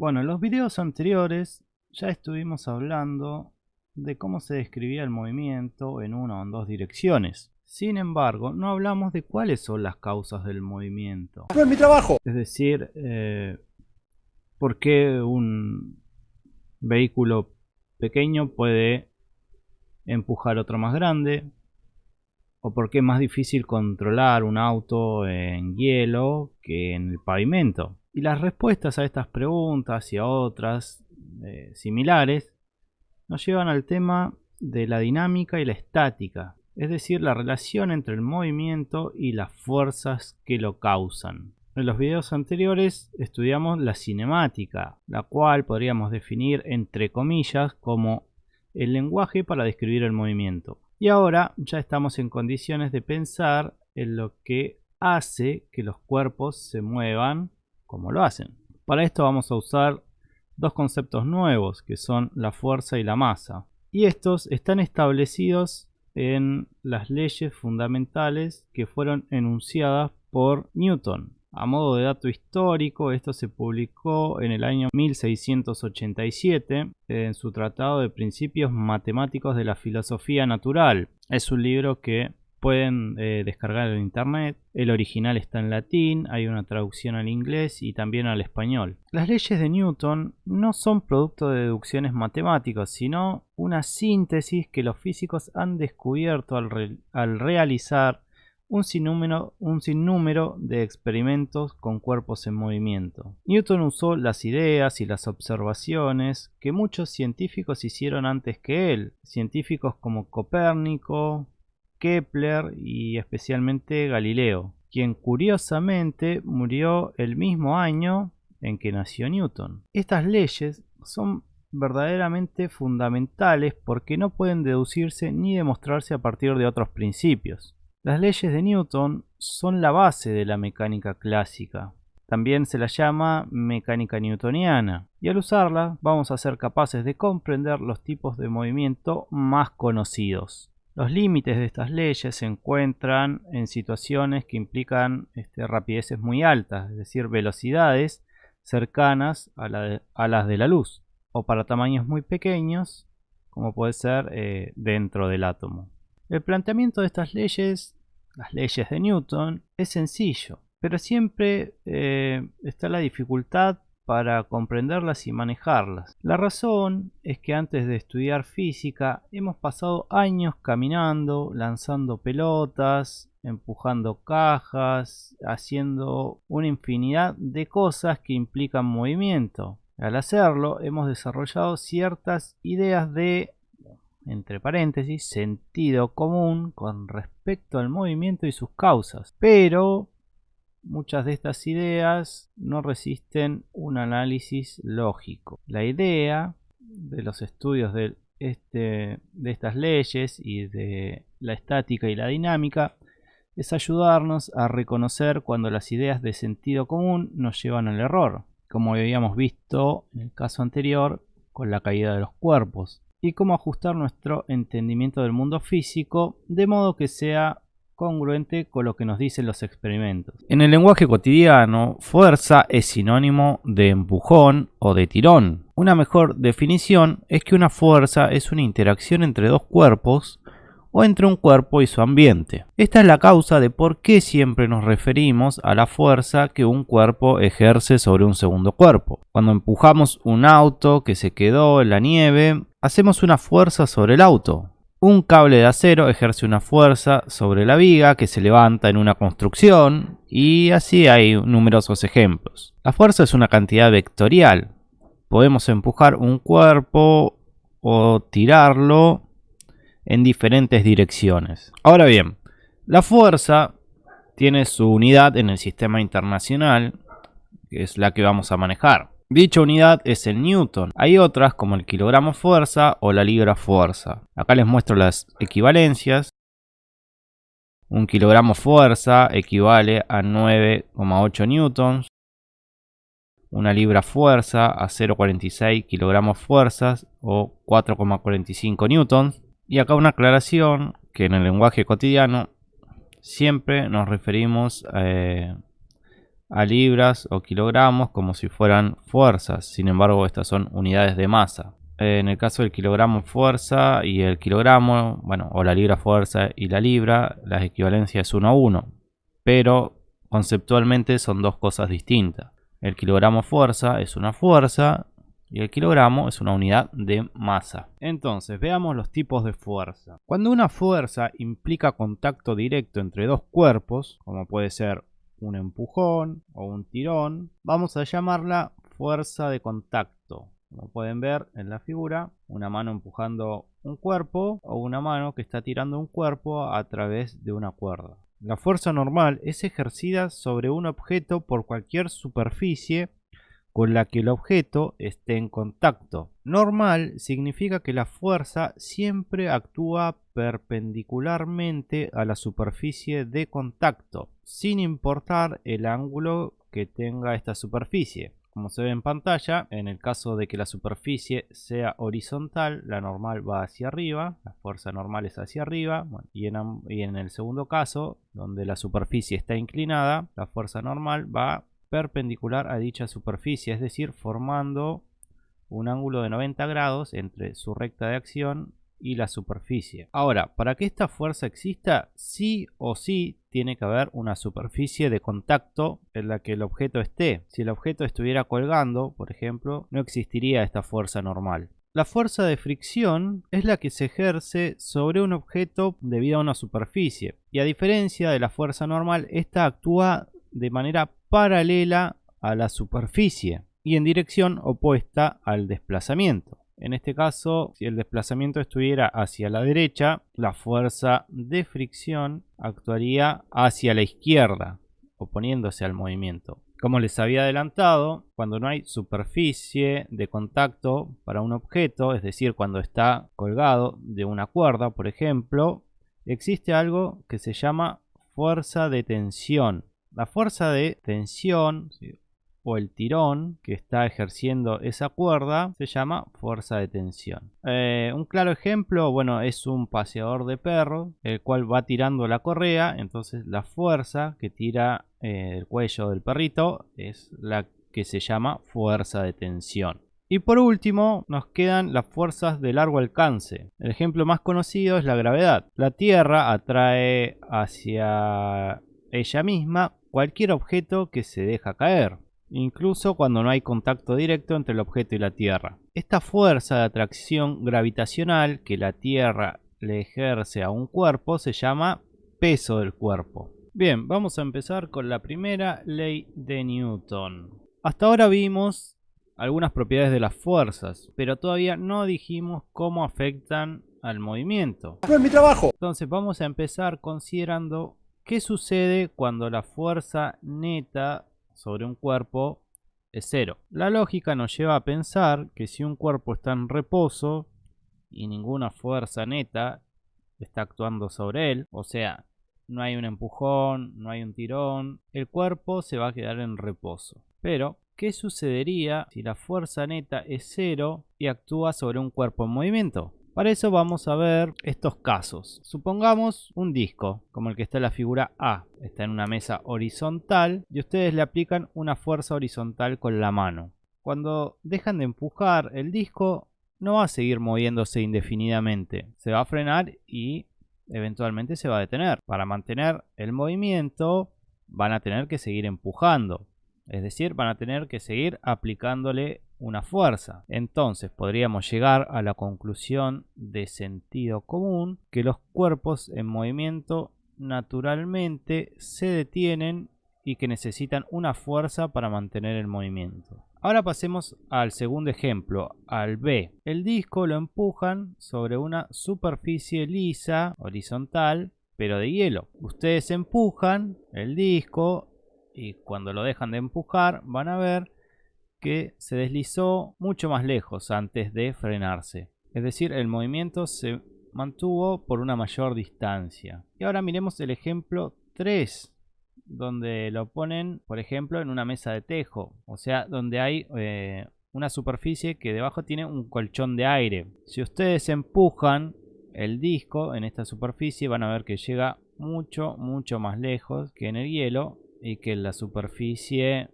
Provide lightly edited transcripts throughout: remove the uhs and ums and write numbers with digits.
Bueno, en los videos anteriores ya estuvimos hablando de cómo se describía el movimiento en una o en dos direcciones. Sin embargo, no hablamos de cuáles son las causas del movimiento. No es mi trabajo. Es decir, por qué un vehículo pequeño puede empujar otro más grande, o por qué es más difícil controlar un auto en hielo que en el pavimento. Y las respuestas a estas preguntas y a otras similares nos llevan al tema de la dinámica y la estática, es decir, la relación entre el movimiento y las fuerzas que lo causan. En los videos anteriores estudiamos la cinemática, la cual podríamos definir entre comillas como el lenguaje para describir el movimiento. Y ahora ya estamos en condiciones de pensar en lo que hace que los cuerpos se muevan como lo hacen. Para esto vamos a usar dos conceptos nuevos, que son la fuerza y la masa. Y estos están establecidos en las leyes fundamentales que fueron enunciadas por Newton. A modo de dato histórico, esto se publicó en el año 1687 en su Tratado de Principios Matemáticos de la Filosofía Natural. Es un libro que pueden descargar en internet. El original está en latín, hay una traducción al inglés y también al español. Las leyes de Newton no son producto de deducciones matemáticas, sino una síntesis que los físicos han descubierto al realizar un sinnúmero de experimentos con cuerpos en movimiento. Newton usó las ideas y las observaciones que muchos científicos hicieron antes que él, científicos como Copérnico, Kepler y especialmente Galileo, quien curiosamente murió el mismo año en que nació Newton. Estas leyes son verdaderamente fundamentales porque no pueden deducirse ni demostrarse a partir de otros principios. Las leyes de Newton son la base de la mecánica clásica. También se la llama mecánica newtoniana, y al usarla vamos a ser capaces de comprender los tipos de movimiento más conocidos. Los límites de estas leyes se encuentran en situaciones que implican rapideces muy altas, es decir, velocidades cercanas a las de la luz, o para tamaños muy pequeños, como puede ser dentro del átomo. El planteamiento de estas leyes, las leyes de Newton, es sencillo, pero siempre está la dificultad para comprenderlas y manejarlas. La razón es que antes de estudiar física hemos pasado años caminando, lanzando pelotas, empujando cajas, haciendo una infinidad de cosas que implican movimiento. Al hacerlo hemos desarrollado ciertas ideas de, entre paréntesis, sentido común con respecto al movimiento y sus causas, pero muchas de estas ideas no resisten un análisis lógico. La idea de los estudios de estas leyes y de la estática y la dinámica es ayudarnos a reconocer cuando las ideas de sentido común nos llevan al error, como habíamos visto en el caso anterior con la caída de los cuerpos, y cómo ajustar nuestro entendimiento del mundo físico de modo que sea congruente con lo que nos dicen los experimentos. En el lenguaje cotidiano, fuerza es sinónimo de empujón o de tirón. Una mejor definición es que una fuerza es una interacción entre dos cuerpos o entre un cuerpo y su ambiente. Esta es la causa de por qué siempre nos referimos a la fuerza que un cuerpo ejerce sobre un segundo cuerpo. Cuando empujamos un auto que se quedó en la nieve, hacemos una fuerza sobre el auto. Un cable de acero ejerce una fuerza sobre la viga que se levanta en una construcción, y así hay numerosos ejemplos. La fuerza es una cantidad vectorial. Podemos empujar un cuerpo o tirarlo en diferentes direcciones. Ahora bien, la fuerza tiene su unidad en el sistema internacional, que es la que vamos a manejar. Dicha unidad es el Newton. Hay otras como el kilogramo fuerza o la libra fuerza. Acá les muestro las equivalencias. Un kilogramo fuerza equivale a 9,8 newtons. Una libra fuerza a 0,46 kilogramos fuerzas o 4,45 newtons. Y acá una aclaración, que en el lenguaje cotidiano siempre nos referimos a libras o kilogramos como si fueran fuerzas. Sin embargo, estas son unidades de masa. En el caso del kilogramo fuerza y el kilogramo, bueno, o la libra fuerza y la libra, la equivalencia es 1 a 1. Pero conceptualmente son dos cosas distintas. El kilogramo fuerza es una fuerza y el kilogramo es una unidad de masa. Entonces, veamos los tipos de fuerza. Cuando una fuerza implica contacto directo entre dos cuerpos, como puede ser un empujón o un tirón, vamos a llamarla fuerza de contacto. Como pueden ver en la figura, una mano empujando un cuerpo o una mano que está tirando un cuerpo a través de una cuerda. La fuerza normal es ejercida sobre un objeto por cualquier superficie con la que el objeto esté en contacto. Normal significa que la fuerza siempre actúa perpendicularmente a la superficie de contacto, sin importar el ángulo que tenga esta superficie. Como se ve en pantalla, en el caso de que la superficie sea horizontal, la normal va hacia arriba, la fuerza normal es hacia arriba, bueno, y en el segundo caso, donde la superficie está inclinada, la fuerza normal va perpendicular a dicha superficie, es decir, formando un ángulo de 90 grados entre su recta de acción y la superficie. Ahora, para que esta fuerza exista, sí o sí tiene que haber una superficie de contacto en la que el objeto esté. Si el objeto estuviera colgando, por ejemplo, no existiría esta fuerza normal. La fuerza de fricción es la que se ejerce sobre un objeto debido a una superficie, y a diferencia de la fuerza normal, esta actúa de manera paralela a la superficie y en dirección opuesta al desplazamiento. En este caso, si el desplazamiento estuviera hacia la derecha, la fuerza de fricción actuaría hacia la izquierda, oponiéndose al movimiento. Como les había adelantado, cuando no hay superficie de contacto para un objeto, es decir, cuando está colgado de una cuerda, por ejemplo, existe algo que se llama fuerza de tensión. La fuerza de tensión o el tirón que está ejerciendo esa cuerda se llama fuerza de tensión. Un claro ejemplo, bueno, es un paseador de perros, el cual va tirando la correa, entonces la fuerza que tira el cuello del perrito es la que se llama fuerza de tensión. Y por último nos quedan las fuerzas de largo alcance. El ejemplo más conocido es la gravedad. La Tierra atrae hacia ella misma cualquier objeto que se deja caer, incluso cuando no hay contacto directo entre el objeto y la Tierra. Esta fuerza de atracción gravitacional que la Tierra le ejerce a un cuerpo se llama peso del cuerpo. Bien, vamos a empezar con la primera ley de Newton. Hasta ahora vimos algunas propiedades de las fuerzas, pero todavía no dijimos cómo afectan al movimiento. No es mi trabajo. Entonces vamos a empezar considerando ¿qué sucede cuando la fuerza neta sobre un cuerpo es cero? La lógica nos lleva a pensar que si un cuerpo está en reposo y ninguna fuerza neta está actuando sobre él, o sea, no hay un empujón, no hay un tirón, el cuerpo se va a quedar en reposo. Pero, ¿qué sucedería si la fuerza neta es cero y actúa sobre un cuerpo en movimiento? Para eso vamos a ver estos casos. Supongamos un disco, como el que está en la figura A. Está en una mesa horizontal y ustedes le aplican una fuerza horizontal con la mano. Cuando dejan de empujar el disco, no va a seguir moviéndose indefinidamente. Se va a frenar y eventualmente se va a detener. Para mantener el movimiento van a tener que seguir empujando. Es decir, van a tener que seguir aplicándole una fuerza. Entonces podríamos llegar a la conclusión de sentido común que los cuerpos en movimiento naturalmente se detienen y que necesitan una fuerza para mantener el movimiento. Ahora pasemos al segundo ejemplo, al B. El disco lo empujan sobre una superficie lisa, horizontal, pero de hielo. Ustedes empujan el disco y cuando lo dejan de empujar van a ver que se deslizó mucho más lejos antes de frenarse. Es decir, el movimiento se mantuvo por una mayor distancia. Y ahora miremos el ejemplo 3, donde lo ponen, por ejemplo, en una mesa de tejo. O sea, donde hay una superficie que debajo tiene un colchón de aire. Si ustedes empujan el disco en esta superficie, van a ver que llega mucho más lejos que en el hielo y que la superficie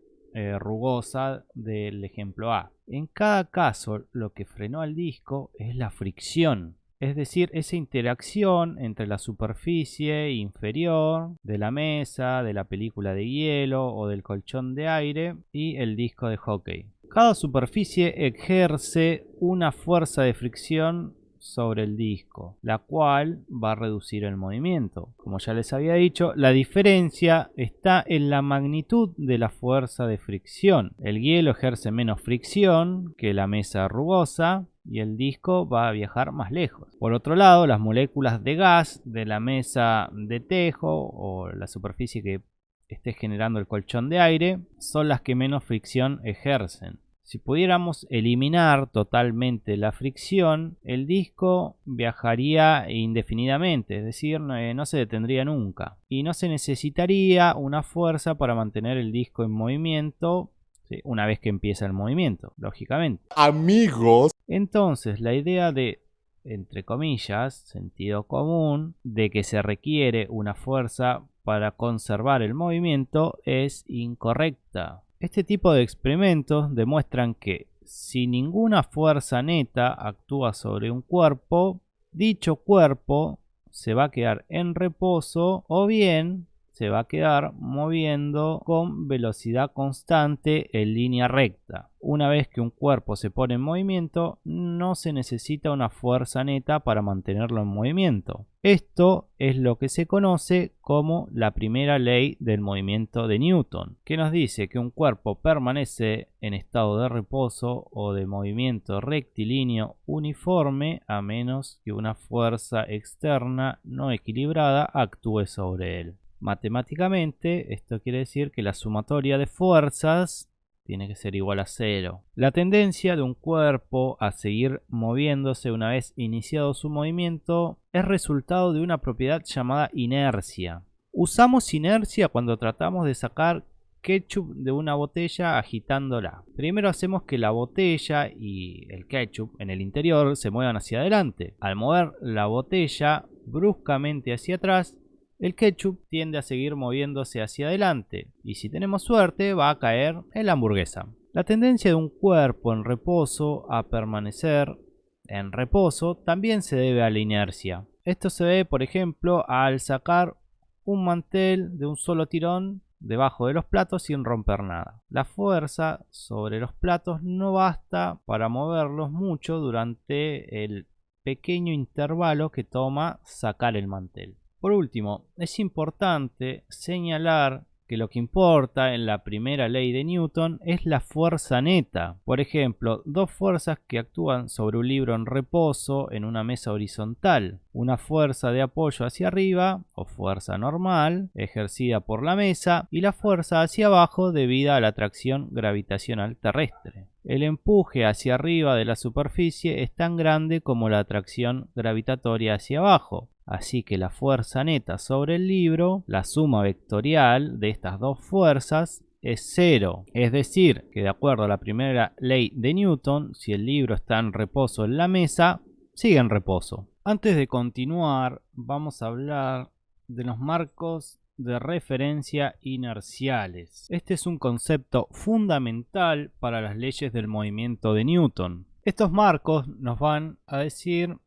rugosa del ejemplo A. En cada caso, lo que frenó al disco es la fricción, es decir, esa interacción entre la superficie inferior de la mesa, de la película de hielo o del colchón de aire y el disco de hockey. Cada superficie ejerce una fuerza de fricción sobre el disco, la cual va a reducir el movimiento. Como ya les había dicho, la diferencia está en la magnitud de la fuerza de fricción. El hielo ejerce menos fricción que la mesa rugosa y el disco va a viajar más lejos. Por otro lado, las moléculas de gas de la mesa de tejo o la superficie que esté generando el colchón de aire son las que menos fricción ejercen. Si pudiéramos eliminar totalmente la fricción, el disco viajaría indefinidamente, es decir, no se detendría nunca. Y no se necesitaría una fuerza para mantener el disco en movimiento, ¿sí?, una vez que empieza el movimiento, lógicamente. Amigos. Entonces, la idea de, entre comillas, sentido común, de que se requiere una fuerza para conservar el movimiento es incorrecta. Este tipo de experimentos demuestran que si ninguna fuerza neta actúa sobre un cuerpo, dicho cuerpo se va a quedar en reposo o bien se va a quedar moviendo con velocidad constante en línea recta. Una vez que un cuerpo se pone en movimiento, no se necesita una fuerza neta para mantenerlo en movimiento. Esto es lo que se conoce como la primera ley del movimiento de Newton, que nos dice que un cuerpo permanece en estado de reposo o de movimiento rectilíneo uniforme a menos que una fuerza externa no equilibrada actúe sobre él. Matemáticamente, esto quiere decir que la sumatoria de fuerzas tiene que ser igual a 0. La tendencia de un cuerpo a seguir moviéndose una vez iniciado su movimiento es resultado de una propiedad llamada inercia. Usamos inercia cuando tratamos de sacar ketchup de una botella agitándola. Primero hacemos que la botella y el ketchup en el interior se muevan hacia adelante. Al mover la botella bruscamente hacia atrás, el ketchup tiende a seguir moviéndose hacia adelante y si tenemos suerte va a caer en la hamburguesa. La tendencia de un cuerpo en reposo a permanecer en reposo también se debe a la inercia. Esto se ve, por ejemplo, al sacar un mantel de un solo tirón debajo de los platos sin romper nada. La fuerza sobre los platos no basta para moverlos mucho durante el pequeño intervalo que toma sacar el mantel. Por último, es importante señalar que lo que importa en la primera ley de Newton es la fuerza neta. Por ejemplo, dos fuerzas que actúan sobre un libro en reposo en una mesa horizontal. Una fuerza de apoyo hacia arriba, o fuerza normal, ejercida por la mesa, y la fuerza hacia abajo debida a la atracción gravitacional terrestre. El empuje hacia arriba de la superficie es tan grande como la atracción gravitatoria hacia abajo. Así que la fuerza neta sobre el libro, la suma vectorial de estas dos fuerzas, es 0. Es decir, que de acuerdo a la primera ley de Newton, si el libro está en reposo en la mesa, sigue en reposo. Antes de continuar, vamos a hablar de los marcos de referencia inerciales. Este es un concepto fundamental para las leyes del movimiento de Newton. Estos marcos nos van a decir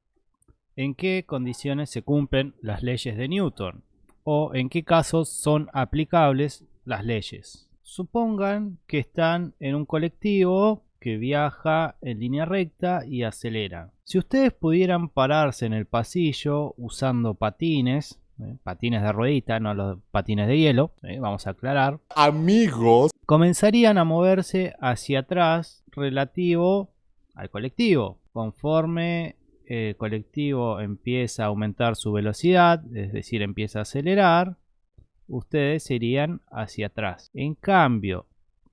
en qué condiciones se cumplen las leyes de Newton o en qué casos son aplicables las leyes. Supongan que están en un colectivo que viaja en línea recta y acelera. Si ustedes pudieran pararse en el pasillo usando patines, patines de ruedita, no los patines de hielo, vamos a aclarar. Amigos, comenzarían a moverse hacia atrás relativo al colectivo. Conforme el colectivo empieza a aumentar su velocidad, es decir, empieza a acelerar, ustedes se irían hacia atrás. En cambio,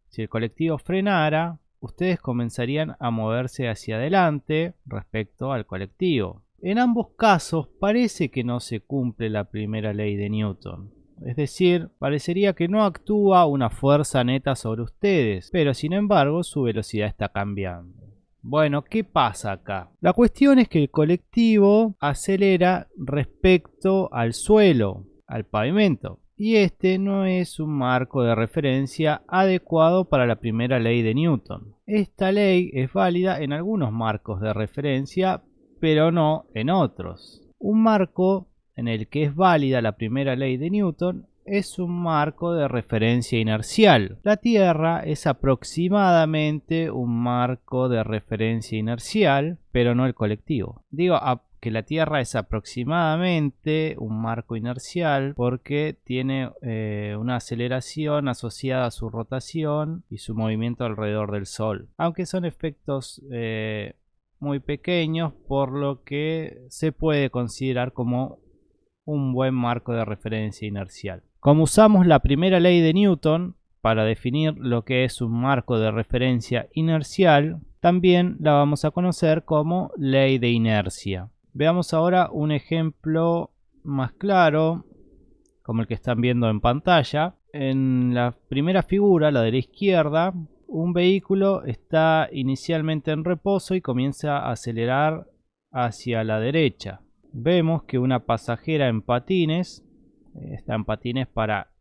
si el colectivo frenara, ustedes comenzarían a moverse hacia adelante respecto al colectivo. En ambos casos parece que no se cumple la primera ley de Newton. Es decir, parecería que no actúa una fuerza neta sobre ustedes, pero sin embargo su velocidad está cambiando. Bueno, ¿qué pasa acá? La cuestión es que el colectivo acelera respecto al suelo, al pavimento. y este no es un marco de referencia adecuado para la primera ley de Newton. Esta ley es válida en algunos marcos de referencia, pero no en otros. Un marco en el que es válida la primera ley de Newton es un marco de referencia inercial. La Tierra es aproximadamente un marco de referencia inercial, pero no el colectivo. Digo que la Tierra es aproximadamente un marco inercial porque tiene una aceleración asociada a su rotación y su movimiento alrededor del Sol, aunque son efectos muy pequeños, por lo que se puede considerar como un buen marco de referencia inercial. Como usamos la primera ley de Newton para definir lo que es un marco de referencia inercial, también la vamos a conocer como ley de inercia. Veamos ahora un ejemplo más claro, como el que están viendo en pantalla. En la primera figura, la de la izquierda, un vehículo está inicialmente en reposo y comienza a acelerar hacia la derecha. Vemos que una pasajera en patines, está en patines para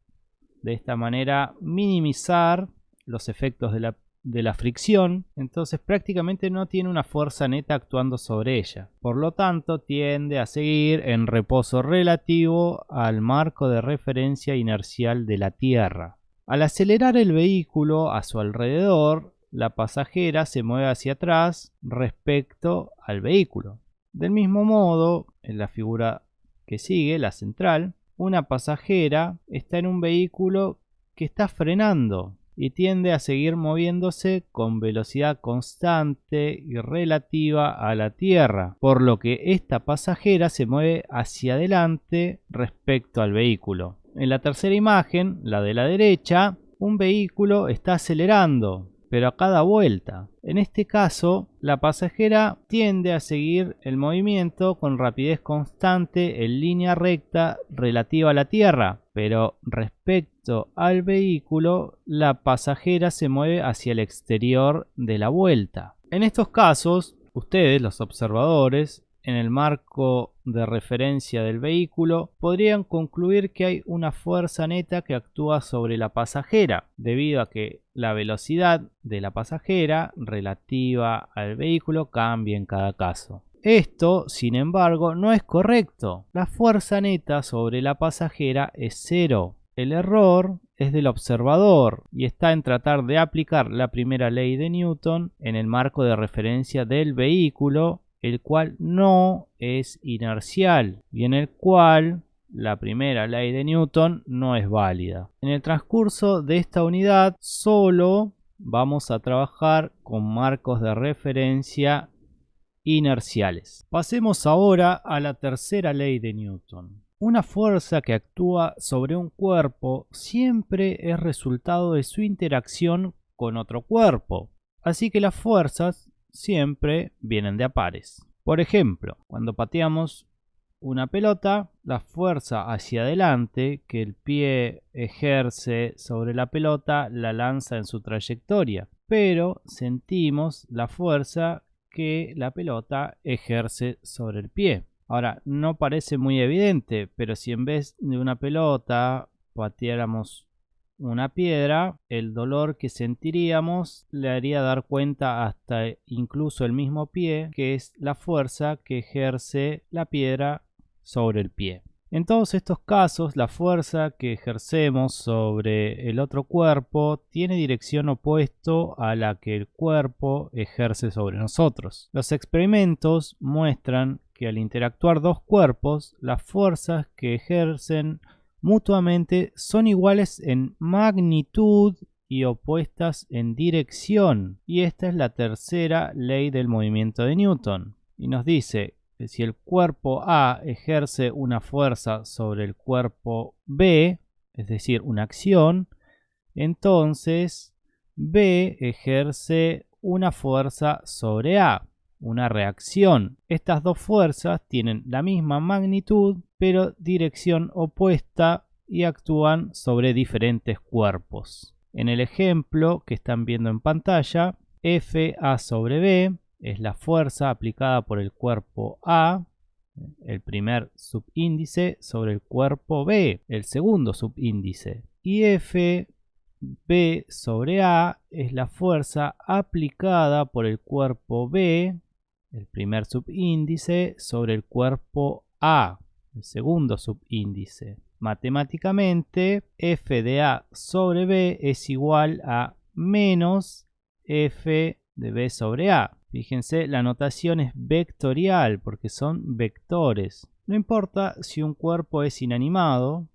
de esta manera minimizar los efectos de la fricción, entonces prácticamente no tiene una fuerza neta actuando sobre ella. Por lo tanto, tiende a seguir en reposo relativo al marco de referencia inercial de la Tierra. Al acelerar el vehículo a su alrededor, la pasajera se mueve hacia atrás respecto al vehículo. Del mismo modo, en la figura que sigue, la central, una pasajera está en un vehículo que está frenando y tiende a seguir moviéndose con velocidad constante y relativa a la Tierra, por lo que esta pasajera se mueve hacia adelante respecto al vehículo. En la tercera imagen, la de la derecha, un vehículo está acelerando, pero a cada vuelta. En este caso, la pasajera tiende a seguir el movimiento con rapidez constante en línea recta relativa a la Tierra, pero respecto al vehículo, la pasajera se mueve hacia el exterior de la vuelta. En estos casos, ustedes, los observadores, en el marco de referencia del vehículo, podrían concluir que hay una fuerza neta que actúa sobre la pasajera, debido a que la velocidad de la pasajera relativa al vehículo cambia en cada caso. Esto, sin embargo, no es correcto. La fuerza neta sobre la pasajera es cero. El error es del observador y está en tratar de aplicar la primera ley de Newton en el marco de referencia del vehículo, el cual no es inercial y en el cual la primera ley de Newton no es válida. En el transcurso de esta unidad solo vamos a trabajar con marcos de referencia inerciales. Pasemos ahora a la tercera ley de Newton. Una fuerza que actúa sobre un cuerpo siempre es resultado de su interacción con otro cuerpo, así que las fuerzas siempre vienen de a pares. Por ejemplo, cuando pateamos una pelota, la fuerza hacia adelante que el pie ejerce sobre la pelota la lanza en su trayectoria, pero sentimos la fuerza que la pelota ejerce sobre el pie. Ahora, no parece muy evidente, pero si en vez de una pelota pateáramos una piedra, el dolor que sentiríamos le haría dar cuenta hasta incluso el mismo pie, que es la fuerza que ejerce la piedra sobre el pie. En todos estos casos, la fuerza que ejercemos sobre el otro cuerpo tiene dirección opuesta a la que el cuerpo ejerce sobre nosotros. Los experimentos muestran que al interactuar dos cuerpos, las fuerzas que ejercen mutuamente son iguales en magnitud y opuestas en dirección. Y esta es la tercera ley del movimiento de Newton. Y nos dice que si el cuerpo A ejerce una fuerza sobre el cuerpo B, es decir, una acción, entonces B ejerce una fuerza sobre A, una reacción. Estas dos fuerzas tienen la misma magnitud, pero dirección opuesta y actúan sobre diferentes cuerpos. En el ejemplo que están viendo en pantalla, FA sobre B es la fuerza aplicada por el cuerpo A el primer subíndice sobre el cuerpo B, el segundo subíndice. Y F B sobre A es la fuerza aplicada por el cuerpo B, el primer subíndice, sobre el cuerpo A, el segundo subíndice. Matemáticamente, F de A sobre B es igual a menos F de B sobre A. Fíjense, la notación es vectorial porque son vectores. No importa si un cuerpo es inanimado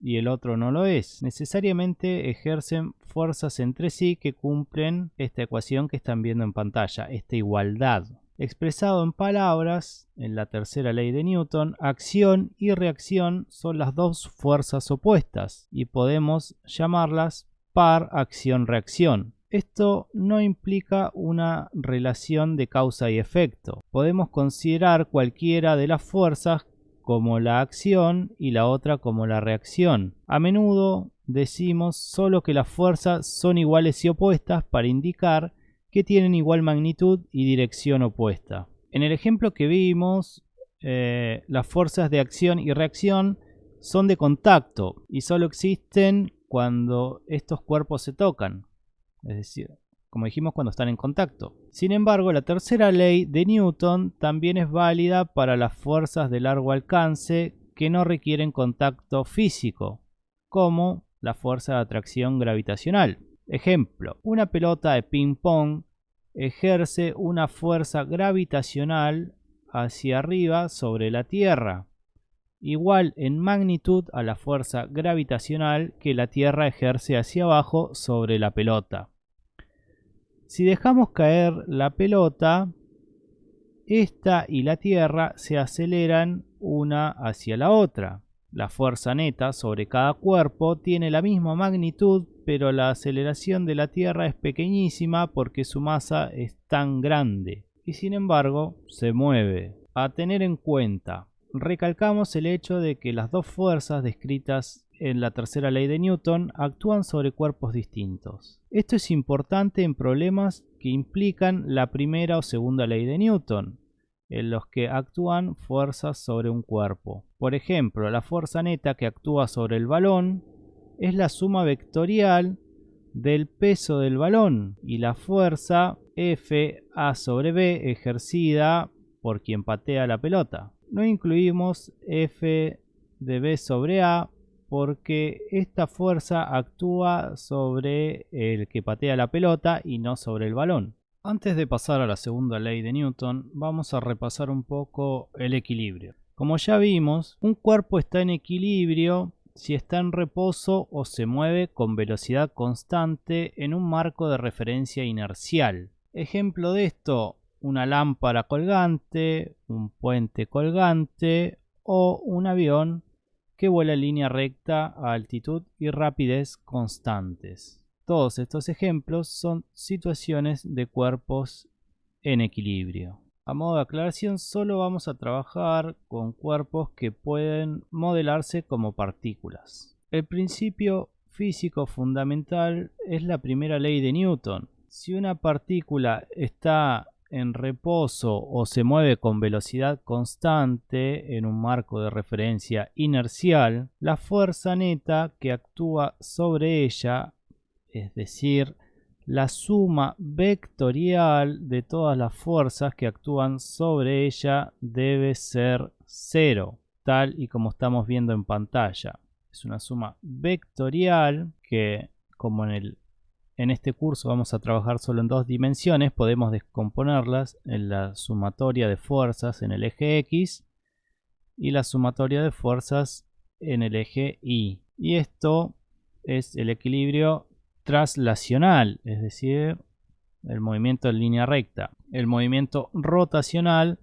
y el otro no lo es. Necesariamente ejercen fuerzas entre sí que cumplen esta ecuación que están viendo en pantalla, esta igualdad. Expresado en palabras, en la tercera ley de Newton, acción y reacción son las dos fuerzas opuestas y podemos llamarlas par acción-reacción. Esto no implica una relación de causa y efecto. Podemos considerar cualquiera de las fuerzas como la acción y la otra como la reacción. A menudo decimos solo que las fuerzas son iguales y opuestas para indicar que tienen igual magnitud y dirección opuesta. En el ejemplo que vimos, las fuerzas de acción y reacción son de contacto y solo existen cuando estos cuerpos se tocan, es decir, como dijimos, cuando están en contacto. Sin embargo, la tercera ley de Newton también es válida para las fuerzas de largo alcance que no requieren contacto físico, como la fuerza de atracción gravitacional. Ejemplo, una pelota de ping pong ejerce una fuerza gravitacional hacia arriba sobre la Tierra, igual en magnitud a la fuerza gravitacional que la Tierra ejerce hacia abajo sobre la pelota. Si dejamos caer la pelota, esta y la Tierra se aceleran una hacia la otra. La fuerza neta sobre cada cuerpo tiene la misma magnitud, pero la aceleración de la Tierra es pequeñísima porque su masa es tan grande y sin embargo se mueve. A tener en cuenta, recalcamos el hecho de que las dos fuerzas descritas en la tercera ley de Newton actúan sobre cuerpos distintos. Esto es importante en problemas que implican la primera o segunda ley de Newton, en los que actúan fuerzas sobre un cuerpo. Por ejemplo, la fuerza neta que actúa sobre el balón es la suma vectorial del peso del balón y la fuerza F A sobre B ejercida por quien patea la pelota. No incluimos F de B sobre A porque esta fuerza actúa sobre el que patea la pelota y no sobre el balón. Antes de pasar a la segunda ley de Newton, vamos a repasar un poco el equilibrio. Como ya vimos, un cuerpo está en equilibrio si está en reposo o se mueve con velocidad constante en un marco de referencia inercial. Ejemplo de esto, una lámpara colgante, un puente colgante o un avión que vuela en línea recta a altitud y rapidez constantes. Todos estos ejemplos son situaciones de cuerpos en equilibrio. A modo de aclaración, solo vamos a trabajar con cuerpos que pueden modelarse como partículas. El principio físico fundamental es la primera ley de Newton. Si una partícula está en reposo o se mueve con velocidad constante en un marco de referencia inercial, la fuerza neta que actúa sobre ella, es decir, la suma vectorial de todas las fuerzas que actúan sobre ella debe ser 0, tal y como estamos viendo en pantalla. Es una suma vectorial que, como en este curso vamos a trabajar solo en dos dimensiones, podemos descomponerlas en la sumatoria de fuerzas en el eje X y la sumatoria de fuerzas en el eje Y. Y esto es el equilibrio traslacional, es decir, el movimiento en línea recta. El movimiento rotacional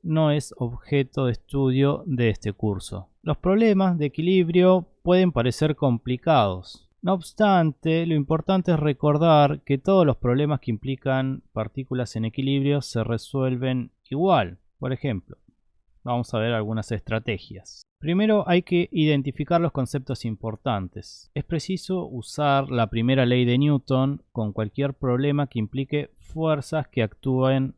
no es objeto de estudio de este curso. Los problemas de equilibrio pueden parecer complicados. No obstante, lo importante es recordar que todos los problemas que implican partículas en equilibrio se resuelven igual. Por ejemplo, vamos a ver algunas estrategias. Primero hay que identificar los conceptos importantes. Es preciso usar la primera ley de Newton con cualquier problema que implique fuerzas que actúen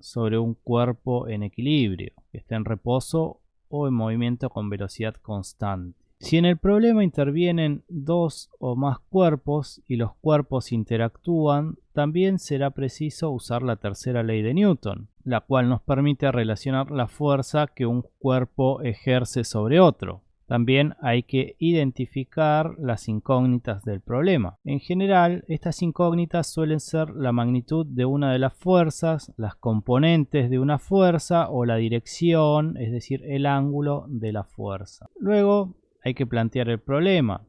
sobre un cuerpo en equilibrio. que esté en reposo o en movimiento con velocidad constante. Si en el problema intervienen dos o más cuerpos y los cuerpos interactúan, también será preciso usar la tercera ley de Newton, la cual nos permite relacionar la fuerza que un cuerpo ejerce sobre otro. También hay que identificar las incógnitas del problema. En general, estas incógnitas suelen ser la magnitud de una de las fuerzas, las componentes de una fuerza o la dirección, es decir, el ángulo de la fuerza. Luego hay que plantear el problema,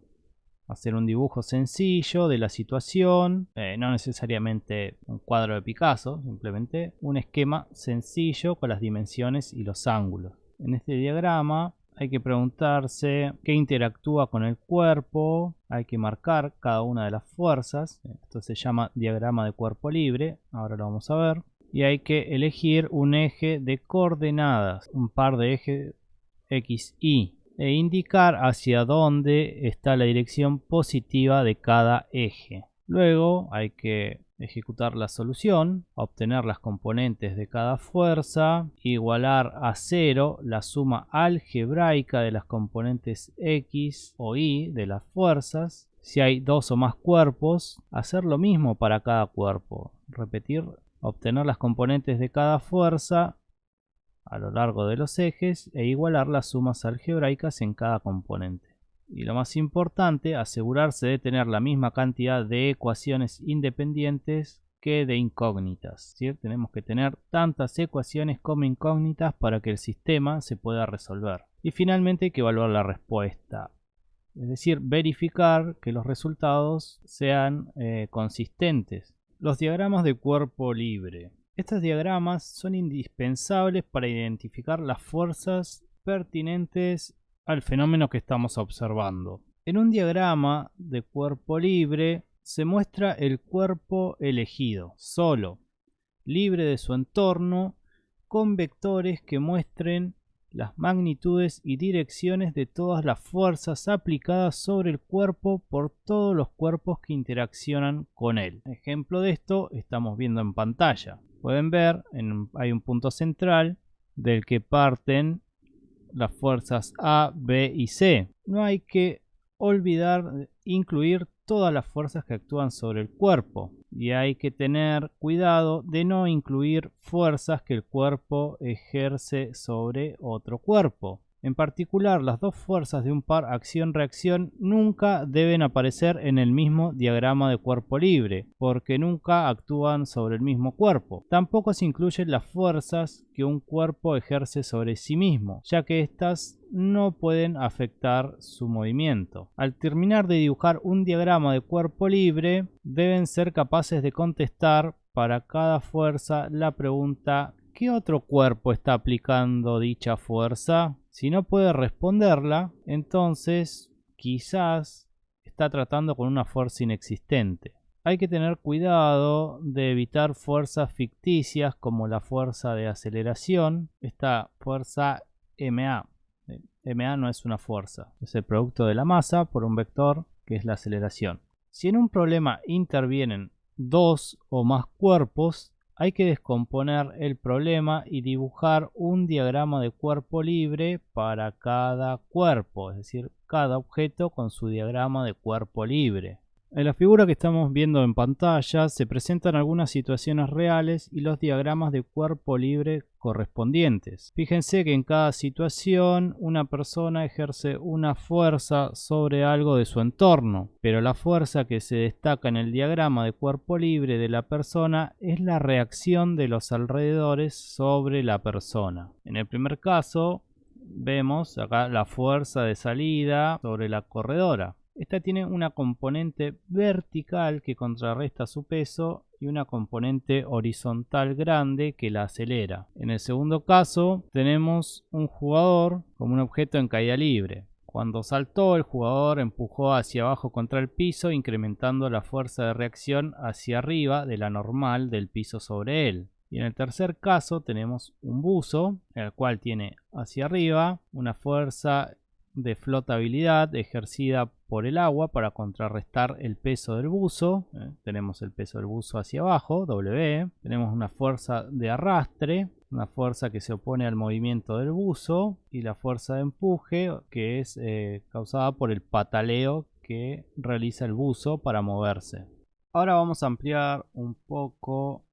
hacer un dibujo sencillo de la situación, no necesariamente un cuadro de Picasso, simplemente un esquema sencillo con las dimensiones y los ángulos. En este diagrama hay que preguntarse qué interactúa con el cuerpo, hay que marcar cada una de las fuerzas, esto se llama diagrama de cuerpo libre, ahora lo vamos a ver, y hay que elegir un eje de coordenadas, un par de ejes X, Y, e indicar hacia dónde está la dirección positiva de cada eje. Luego hay que ejecutar la solución, obtener las componentes de cada fuerza, igualar a 0 la suma algebraica de las componentes X o Y de las fuerzas. Si hay dos o más cuerpos, hacer lo mismo para cada cuerpo. Repetir, obtener las componentes de cada fuerza a lo largo de los ejes e igualar las sumas algebraicas en cada componente. Y lo más importante, asegurarse de tener la misma cantidad de ecuaciones independientes que de incógnitas, ¿sí? Tenemos que tener tantas ecuaciones como incógnitas para que el sistema se pueda resolver. Y finalmente hay que evaluar la respuesta, es decir, verificar que los resultados sean consistentes. Los diagramas de cuerpo libre. Estos diagramas son indispensables para identificar las fuerzas pertinentes al fenómeno que estamos observando. En un diagrama de cuerpo libre se muestra el cuerpo elegido, solo, libre de su entorno, con vectores que muestren las magnitudes y direcciones de todas las fuerzas aplicadas sobre el cuerpo por todos los cuerpos que interaccionan con él. Ejemplo de esto estamos viendo en pantalla. Pueden ver, hay un punto central del que parten las fuerzas A, B y C. No hay que olvidar incluir todas las fuerzas que actúan sobre el cuerpo y hay que tener cuidado de no incluir fuerzas que el cuerpo ejerce sobre otro cuerpo. En particular, las dos fuerzas de un par acción-reacción nunca deben aparecer en el mismo diagrama de cuerpo libre, porque nunca actúan sobre el mismo cuerpo. Tampoco se incluyen las fuerzas que un cuerpo ejerce sobre sí mismo, ya que éstas no pueden afectar su movimiento. Al terminar de dibujar un diagrama de cuerpo libre, deben ser capaces de contestar para cada fuerza la pregunta: ¿qué otro cuerpo está aplicando dicha fuerza? Si no puede responderla, entonces quizás está tratando con una fuerza inexistente. Hay que tener cuidado de evitar fuerzas ficticias como la fuerza de aceleración, esta fuerza MA. MA no es una fuerza, es el producto de la masa por un vector que es la aceleración. Si en un problema intervienen dos o más cuerpos, hay que descomponer el problema y dibujar un diagrama de cuerpo libre para cada cuerpo, es decir, cada objeto con su diagrama de cuerpo libre. En la figura que estamos viendo en pantalla se presentan algunas situaciones reales y los diagramas de cuerpo libre correspondientes. Fíjense que en cada situación una persona ejerce una fuerza sobre algo de su entorno, pero la fuerza que se destaca en el diagrama de cuerpo libre de la persona es la reacción de los alrededores sobre la persona. En el primer caso vemos acá la fuerza de salida sobre la corredora. Esta tiene una componente vertical que contrarresta su peso y una componente horizontal grande que la acelera. En el segundo caso tenemos un jugador como un objeto en caída libre. Cuando saltó, el jugador empujó hacia abajo contra el piso, incrementando la fuerza de reacción hacia arriba de la normal del piso sobre él. Y en el tercer caso tenemos un buzo, el cual tiene hacia arriba una fuerza de flotabilidad ejercida por el agua para contrarrestar el peso del buzo. Tenemos el peso del buzo hacia abajo, W. Tenemos una fuerza de arrastre, una fuerza que se opone al movimiento del buzo, y la fuerza de empuje, que es causada por el pataleo que realiza el buzo para moverse. Ahora vamos a ampliar un poco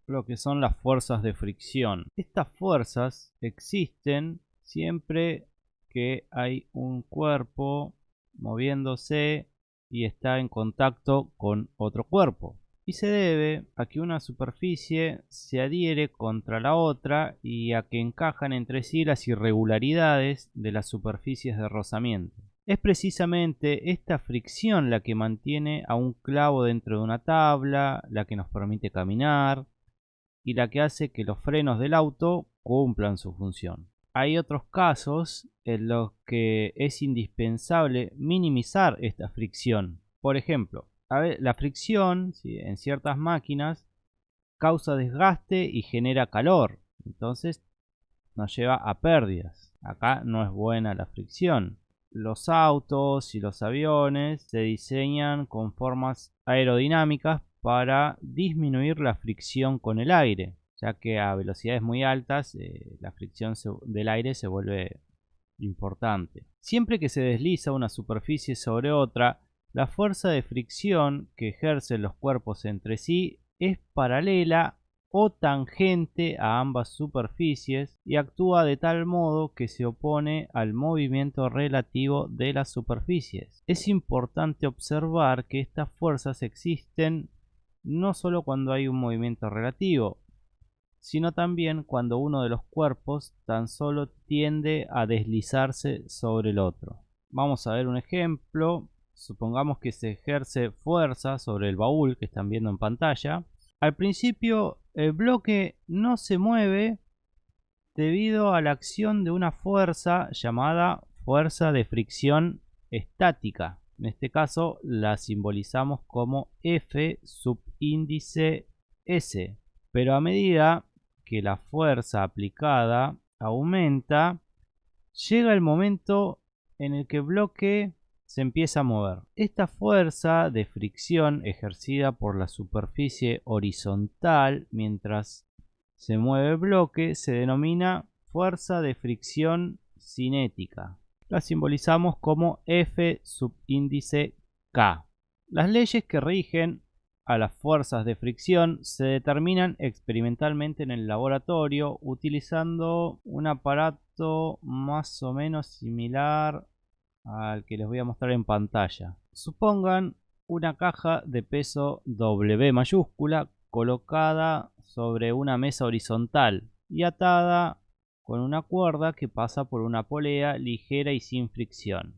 lo que son las fuerzas de fricción. Estas fuerzas existen siempre que hay un cuerpo moviéndose y está en contacto con otro cuerpo, y se debe a que una superficie se adhiere contra la otra y a que encajan entre sí las irregularidades de las superficies de rozamiento. Es precisamente esta fricción la que mantiene a un clavo dentro de una tabla, la que nos permite caminar y la que hace que los frenos del auto cumplan su función. Hay otros casos en los que es indispensable minimizar esta fricción. Por ejemplo, la fricción, ¿sí?, en ciertas máquinas causa desgaste y genera calor, entonces nos lleva a pérdidas. Acá no es buena la fricción. Los autos y los aviones se diseñan con formas aerodinámicas para disminuir la fricción con el aire, ya que a velocidades muy altas la fricción del aire se vuelve importante. Siempre que se desliza una superficie sobre otra, la fuerza de fricción que ejercen los cuerpos entre sí es paralela o tangente a ambas superficies y actúa de tal modo que se opone al movimiento relativo de las superficies. Es importante observar que estas fuerzas existen no solo cuando hay un movimiento relativo, sino también cuando uno de los cuerpos tan solo tiende a deslizarse sobre el otro. Vamos a ver un ejemplo. Supongamos que se ejerce fuerza sobre el baúl que están viendo en pantalla. Al principio el bloque no se mueve debido a la acción de una fuerza llamada fuerza de fricción estática. En este caso la simbolizamos como F subíndice S. Pero a medida que la fuerza aplicada aumenta, llega el momento en el que el bloque se empieza a mover. Esta fuerza de fricción ejercida por la superficie horizontal mientras se mueve el bloque se denomina fuerza de fricción cinética. La simbolizamos como F subíndice K. Las leyes que rigen a las fuerzas de fricción se determinan experimentalmente en el laboratorio utilizando un aparato más o menos similar al que les voy a mostrar en pantalla. Supongan una caja de peso W mayúscula colocada sobre una mesa horizontal y atada con una cuerda que pasa por una polea ligera y sin fricción.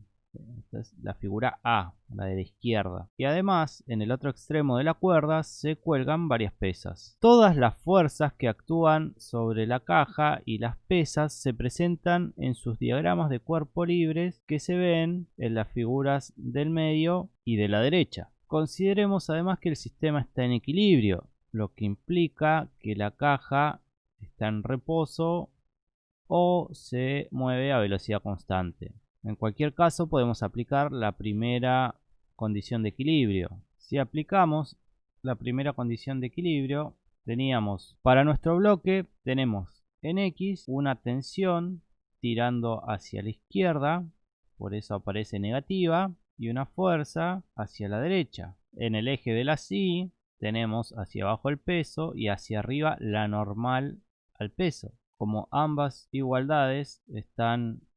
Esta es la figura A, la de la izquierda. Y además, en el otro extremo de la cuerda se cuelgan varias pesas. Todas las fuerzas que actúan sobre la caja y las pesas se presentan en sus diagramas de cuerpo libres que se ven en las figuras del medio y de la derecha. Consideremos además que el sistema está en equilibrio, lo que implica que la caja está en reposo o se mueve a velocidad constante. En cualquier caso podemos aplicar la primera condición de equilibrio. Si aplicamos la primera condición de equilibrio, teníamos para nuestro bloque, tenemos en X una tensión tirando hacia la izquierda, por eso aparece negativa, y una fuerza hacia la derecha. En el eje de la Y tenemos hacia abajo el peso y hacia arriba la normal al peso. Como ambas igualdades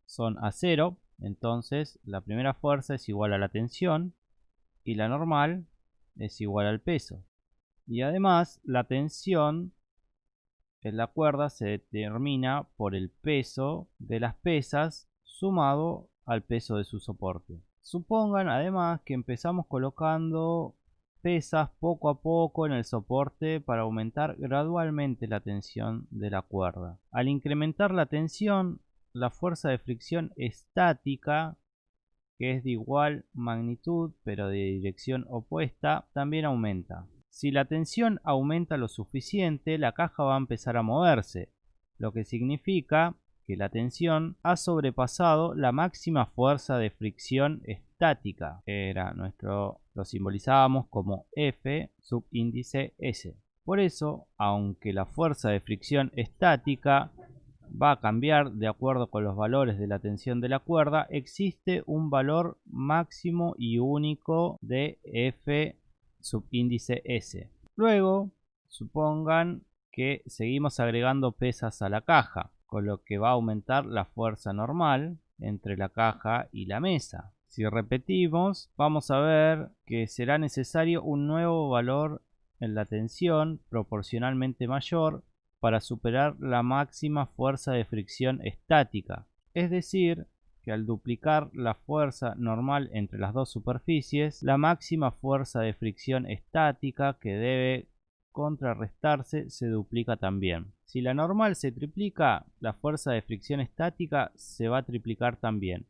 son a cero, entonces la primera fuerza es igual a la tensión y la normal es igual al peso. Y además la tensión en la cuerda se determina por el peso de las pesas sumado al peso de su soporte. Supongan además que empezamos colocando pesas poco a poco en el soporte para aumentar gradualmente la tensión de la cuerda. Al incrementar la tensión, la fuerza de fricción estática, que es de igual magnitud pero de dirección opuesta, también aumenta. Si la tensión aumenta lo suficiente, la caja va a empezar a moverse, lo que significa que la tensión ha sobrepasado la máxima fuerza de fricción estática, que era lo simbolizábamos como F subíndice S. Por eso, aunque la fuerza de fricción estática va a cambiar de acuerdo con los valores de la tensión de la cuerda, existe un valor máximo y único de F subíndice S. Luego, supongan que seguimos agregando pesas a la caja, con lo que va a aumentar la fuerza normal entre la caja y la mesa. Si repetimos, vamos a ver que será necesario un nuevo valor en la tensión proporcionalmente mayor para superar la máxima fuerza de fricción estática. Es decir, que al duplicar la fuerza normal entre las dos superficies, la máxima fuerza de fricción estática que debe contrarrestarse se duplica también. Si la normal se triplica, la fuerza de fricción estática se va a triplicar también.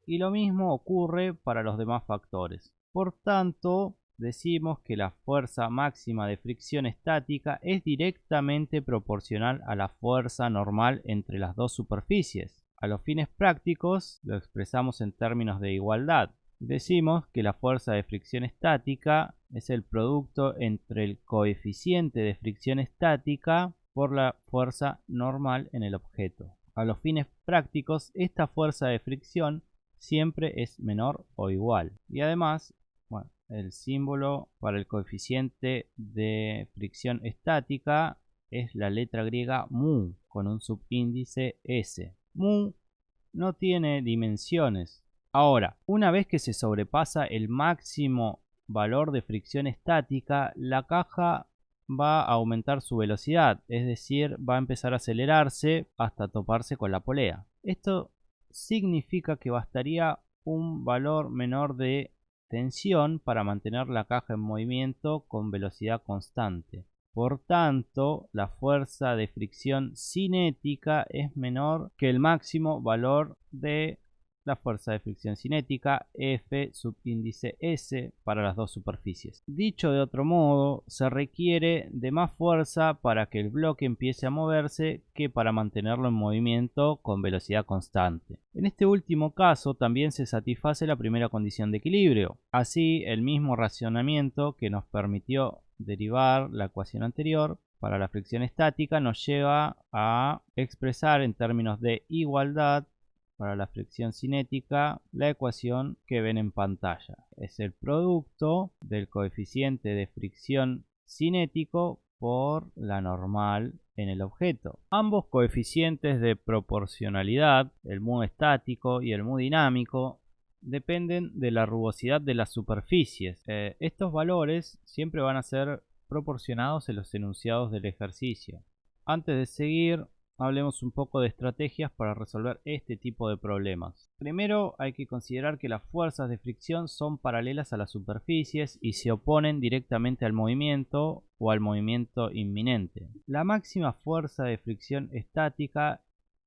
Y lo mismo ocurre para los demás factores. Por tanto, decimos que la fuerza máxima de fricción estática es directamente proporcional a la fuerza normal entre las dos superficies. A los fines prácticos lo expresamos en términos de igualdad. Decimos que la fuerza de fricción estática es el producto entre el coeficiente de fricción estática por la fuerza normal en el objeto. A los fines prácticos, esta fuerza de fricción siempre es menor o igual. Y además, bueno, el símbolo para el coeficiente de fricción estática es la letra griega mu con un subíndice S. Mu no tiene dimensiones. Ahora, una vez que se sobrepasa el máximo valor de fricción estática, la caja va a aumentar su velocidad, es decir, va a empezar a acelerarse hasta toparse con la polea. Esto significa que bastaría un valor menor de tensión para mantener la caja en movimiento con velocidad constante. Por tanto, la fuerza de fricción cinética es menor que el máximo valor de la fuerza de fricción cinética F subíndice S para las dos superficies. Dicho de otro modo, se requiere de más fuerza para que el bloque empiece a moverse que para mantenerlo en movimiento con velocidad constante. En este último caso también se satisface la primera condición de equilibrio. Así, el mismo racionamiento que nos permitió derivar la ecuación anterior para la fricción estática nos lleva a expresar en términos de igualdad para la fricción cinética la ecuación que ven en pantalla. Es el producto del coeficiente de fricción cinético por la normal en el objeto. Ambos coeficientes de proporcionalidad, el mu estático y el mu dinámico, dependen de la rugosidad de las superficies. Estos valores siempre van a ser proporcionados en los enunciados del ejercicio. Antes de seguir, hablemos un poco de estrategias para resolver este tipo de problemas. Primero hay que considerar que las fuerzas de fricción son paralelas a las superficies y se oponen directamente al movimiento o al movimiento inminente. La máxima fuerza de fricción estática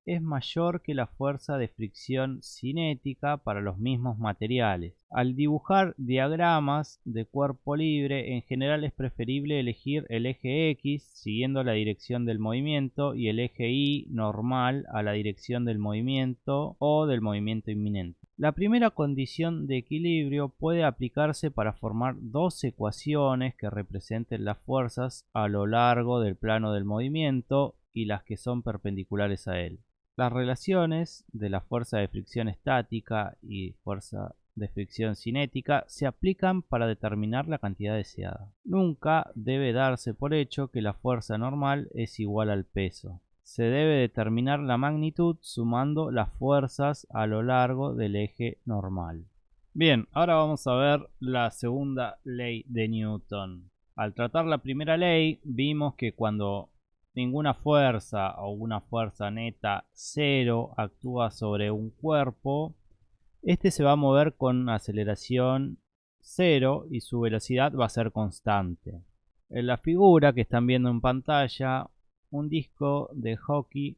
es mayor que la fuerza de fricción cinética para los mismos materiales. Al dibujar diagramas de cuerpo libre, en general es preferible elegir el eje X siguiendo la dirección del movimiento y el eje Y normal a la dirección del movimiento o del movimiento inminente. La primera condición de equilibrio puede aplicarse para formar dos ecuaciones que representen las fuerzas a lo largo del plano del movimiento y las que son perpendiculares a él. Las relaciones de la fuerza de fricción estática y fuerza de fricción cinética se aplican para determinar la cantidad deseada. Nunca debe darse por hecho que la fuerza normal es igual al peso. Se debe determinar la magnitud sumando las fuerzas a lo largo del eje normal. Bien, ahora vamos a ver la segunda ley de Newton. Al tratar la primera ley, vimos que cuando ninguna fuerza o una fuerza neta cero actúa sobre un cuerpo, este se va a mover con aceleración cero y su velocidad va a ser constante. En la figura que están viendo en pantalla, un disco de hockey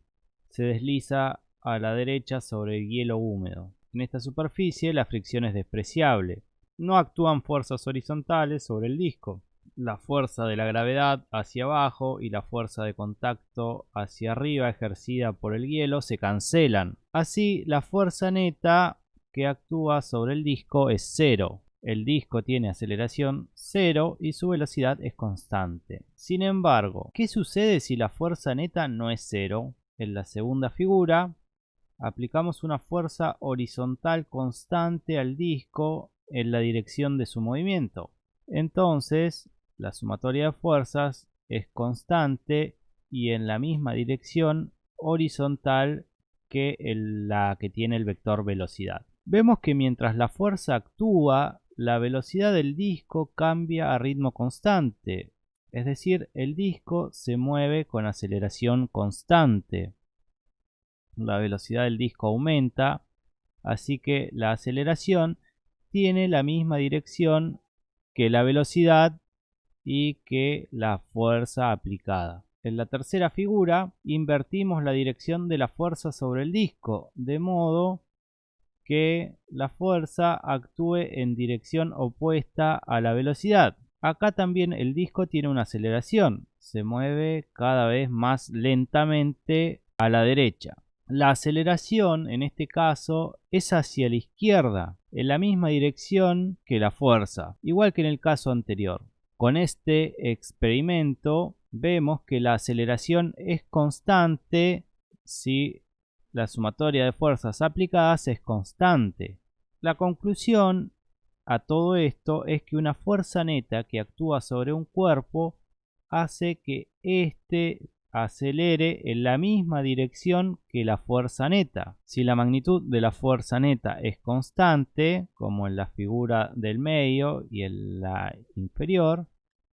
se desliza a la derecha sobre el hielo húmedo. En esta superficie la fricción es despreciable. No actúan fuerzas horizontales sobre el disco. La fuerza de la gravedad hacia abajo y la fuerza de contacto hacia arriba ejercida por el hielo se cancelan. Así, la fuerza neta que actúa sobre el disco es cero. El disco tiene aceleración cero y su velocidad es constante. Sin embargo, ¿qué sucede si la fuerza neta no es cero? En la segunda figura, aplicamos una fuerza horizontal constante al disco en la dirección de su movimiento. Entonces, la sumatoria de fuerzas es constante y en la misma dirección horizontal que la que tiene el vector velocidad. Vemos que mientras la fuerza actúa, la velocidad del disco cambia a ritmo constante, es decir, el disco se mueve con aceleración constante. La velocidad del disco aumenta, así que la aceleración tiene la misma dirección que la velocidad y que la fuerza aplicada. En la tercera figura invertimos la dirección de la fuerza sobre el disco, de modo que la fuerza actúe en dirección opuesta a la velocidad. Acá también el disco tiene una aceleración, se mueve cada vez más lentamente a la derecha. La aceleración en este caso es hacia la izquierda, en la misma dirección que la fuerza, igual que en el caso anterior. Con este experimento vemos que la aceleración es constante si la sumatoria de fuerzas aplicadas es constante. La conclusión a todo esto es que una fuerza neta que actúa sobre un cuerpo hace que éste acelere en la misma dirección que la fuerza neta. Si la magnitud de la fuerza neta es constante, como en la figura del medio y en la inferior,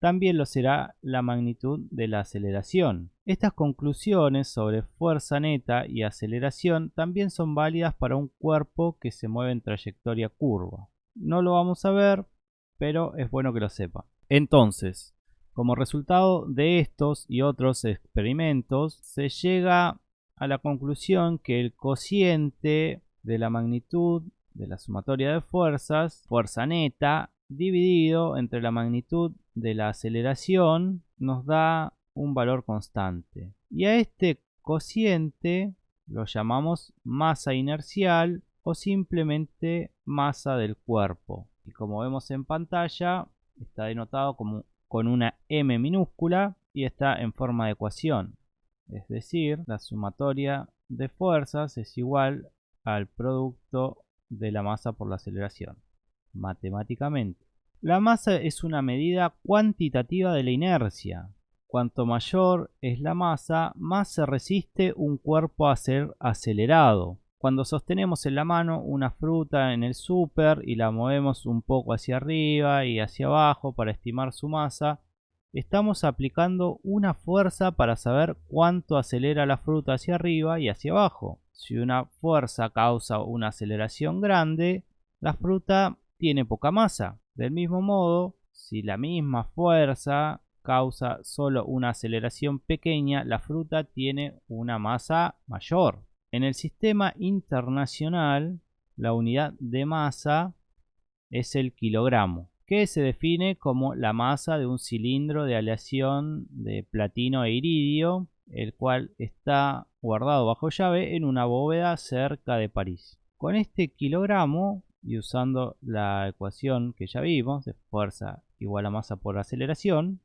también lo será la magnitud de la aceleración. Estas conclusiones sobre fuerza neta y aceleración también son válidas para un cuerpo que se mueve en trayectoria curva. No lo vamos a ver, pero es bueno que lo sepa. Entonces, como resultado de estos y otros experimentos, se llega a la conclusión que el cociente de la magnitud de la sumatoria de fuerzas, fuerza neta, dividido entre la magnitud de la aceleración, nos da un valor constante. Y a este cociente lo llamamos masa inercial o simplemente masa del cuerpo. Y como vemos en pantalla, está denotado con una m minúscula y está en forma de ecuación. Es decir, la sumatoria de fuerzas es igual al producto de la masa por la aceleración, matemáticamente. La masa es una medida cuantitativa de la inercia. Cuanto mayor es la masa, más se resiste un cuerpo a ser acelerado. Cuando sostenemos en la mano una fruta en el súper y la movemos un poco hacia arriba y hacia abajo para estimar su masa, estamos aplicando una fuerza para saber cuánto acelera la fruta hacia arriba y hacia abajo. Si una fuerza causa una aceleración grande, la fruta tiene poca masa. Del mismo modo, si la misma fuerza causa solo una aceleración pequeña, la fruta tiene una masa mayor. En el sistema internacional, la unidad de masa es el kilogramo, que se define como la masa de un cilindro de aleación de platino e iridio, el cual está guardado bajo llave en una bóveda cerca de París. Con este kilogramo, y usando la ecuación que ya vimos de fuerza igual a masa por aceleración,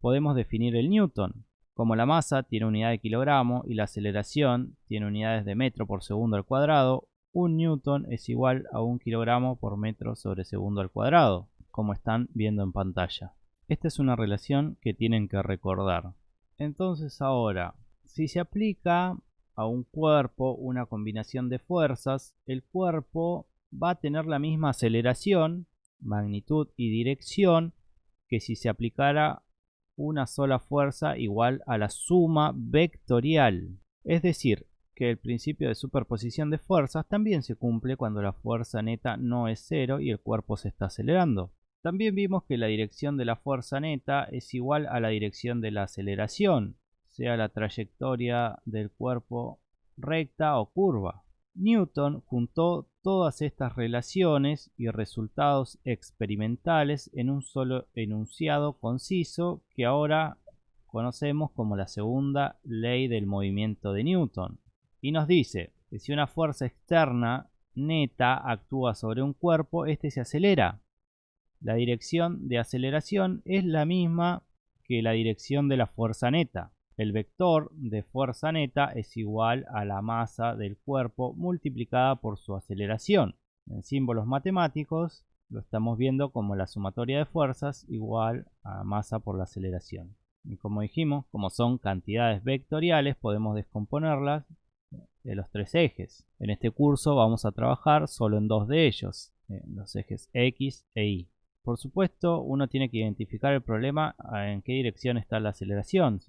podemos definir el newton. Como la masa tiene unidad de kilogramo y la aceleración tiene unidades de metro por segundo al cuadrado, un newton es igual a 1 kilogramo por metro sobre segundo al cuadrado, como están viendo en pantalla. Esta es una relación que tienen que recordar. Entonces ahora, si se aplica a un cuerpo una combinación de fuerzas, el cuerpo va a tener la misma aceleración, magnitud y dirección que si se aplicara una sola fuerza igual a la suma vectorial. Es decir, que el principio de superposición de fuerzas también se cumple cuando la fuerza neta no es cero y el cuerpo se está acelerando. También vimos que la dirección de la fuerza neta es igual a la dirección de la aceleración, sea la trayectoria del cuerpo recta o curva. Newton juntó todas estas relaciones y resultados experimentales en un solo enunciado conciso que ahora conocemos como la segunda ley del movimiento de Newton. Y nos dice que si una fuerza externa neta actúa sobre un cuerpo, este se acelera. La dirección de aceleración es la misma que la dirección de la fuerza neta. El vector de fuerza neta es igual a la masa del cuerpo multiplicada por su aceleración. En símbolos matemáticos lo estamos viendo como la sumatoria de fuerzas igual a masa por la aceleración. Y como dijimos, como son cantidades vectoriales, podemos descomponerlas de los tres ejes. En este curso vamos a trabajar solo en dos de ellos, los ejes X e Y. Por supuesto, uno tiene que identificar el problema en qué dirección está la aceleración.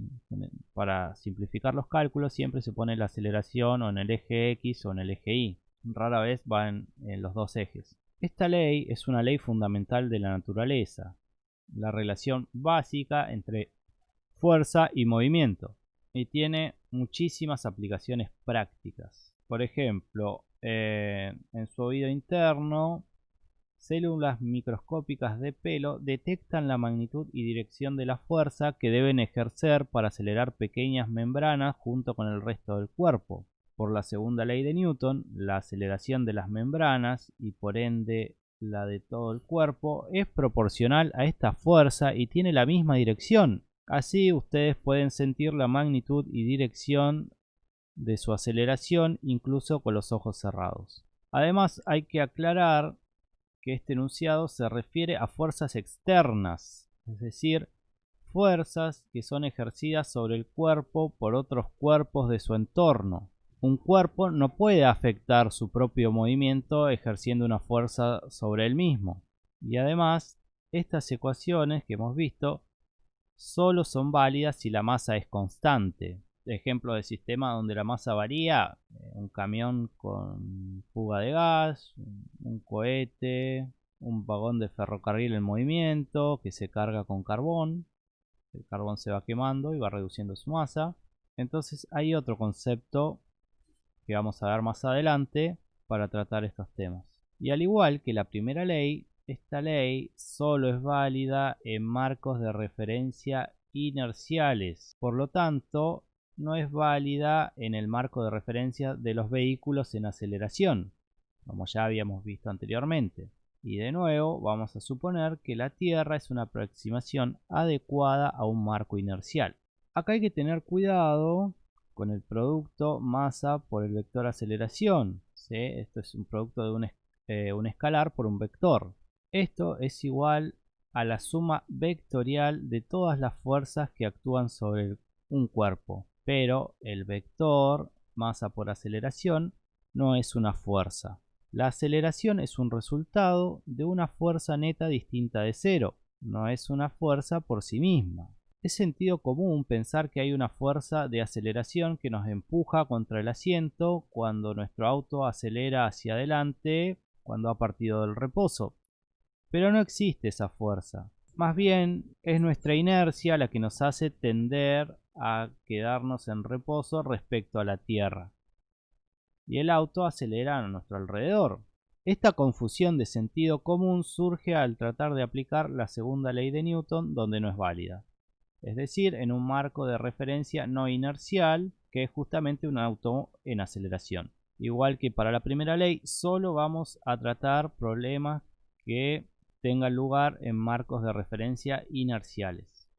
Para simplificar los cálculos siempre se pone la aceleración o en el eje X o en el eje Y. Rara vez va en los dos ejes. Esta ley es una ley fundamental de la naturaleza, la relación básica entre fuerza y movimiento, y tiene muchísimas aplicaciones prácticas. Por ejemplo, en su oído interno, células microscópicas de pelo detectan la magnitud y dirección de la fuerza que deben ejercer para acelerar pequeñas membranas junto con el resto del cuerpo. Por la segunda ley de Newton, la aceleración de las membranas y por ende la de todo el cuerpo es proporcional a esta fuerza y tiene la misma dirección. Así ustedes pueden sentir la magnitud y dirección de su aceleración incluso con los ojos cerrados. Además hay que aclarar que este enunciado se refiere a fuerzas externas, es decir, fuerzas que son ejercidas sobre el cuerpo por otros cuerpos de su entorno. Un cuerpo no puede afectar su propio movimiento ejerciendo una fuerza sobre él mismo. Y además, estas ecuaciones que hemos visto solo son válidas si la masa es constante. Ejemplo de sistema donde la masa varía: un camión con fuga de gas, un cohete, un vagón de ferrocarril en movimiento que se carga con carbón. El carbón se va quemando y va reduciendo su masa. Entonces hay otro concepto que vamos a ver más adelante para tratar estos temas. Y al igual que la primera ley, esta ley solo es válida en marcos de referencia inerciales. Por lo tanto, no es válida en el marco de referencia de los vehículos en aceleración, como ya habíamos visto anteriormente. Y de nuevo vamos a suponer que la Tierra es una aproximación adecuada a un marco inercial. Acá hay que tener cuidado con el producto masa por el vector aceleración, ¿sí? Esto es un producto de un escalar por un vector. Esto es igual a la suma vectorial de todas las fuerzas que actúan sobre un cuerpo, pero el vector masa por aceleración no es una fuerza. La aceleración es un resultado de una fuerza neta distinta de cero, no es una fuerza por sí misma. Es sentido común pensar que hay una fuerza de aceleración que nos empuja contra el asiento cuando nuestro auto acelera hacia adelante cuando ha partido del reposo. Pero no existe esa fuerza. Más bien es nuestra inercia la que nos hace tender a quedarnos en reposo respecto a la Tierra. Y el auto acelera a nuestro alrededor. Esta confusión de sentido común surge al tratar de aplicar la segunda ley de Newton donde no es válida. Es decir, en un marco de referencia no inercial, que es justamente un auto en aceleración. Igual que para la primera ley, solo vamos a tratar problemas que tengan lugar en marcos de referencia inerciales.